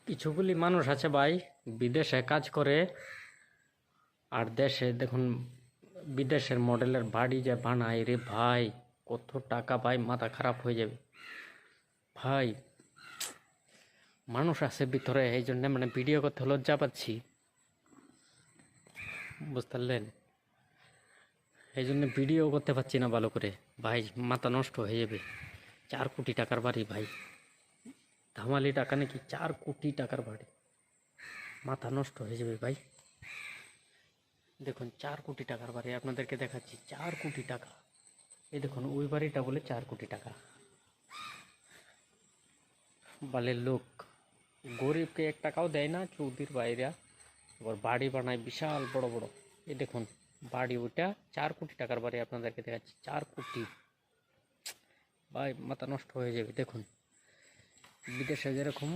কিছুগুলি মানুষ আছে ভাই, বিদেশে কাজ করে আর দেশে দেখুন বিদেশের মডেলের বাড়ি যে বানায় রে ভাই, কত টাকা ভাই, মাথা খারাপ হয়ে যাবে ভাই। মানুষ আছে ভিতরে, এই জন্য মানে ভিডিও করতে লজ্জা পাচ্ছি, বুঝতে পারলেন? এই জন্য ভিডিও করতে পারছি না ভালো করে ভাই, মাথা নষ্ট হয়ে যাবে। 4 কোটি টাকার বাড়ি ভাই, ধামালি টাকা নাকি 4 কোটি টাকার বাড়ি, মাথা নষ্ট হয়ে যাবে ভাই। দেখুন 4 কোটি টাকার বাড়ি আপনাদেরকে দেখাচ্ছি, 4 কোটি টাকা। এই দেখুন ওই বাড়িটা বলে 4 কোটি টাকা। বালের লোক, গরিবকে 1 টাকাও দেয় না চৌধুরীর বাইরা, আবার বাড়ি বানায় বিশাল বড় বড়। এই দেখুন বাড়ি, ওইটা 4 কোটি টাকার বাড়ি আপনাদেরকে দেখাচ্ছি, 4 কোটি। ভাই মাথা নষ্ট হয়ে যাবে। দেখুন বিদেশে যেরকম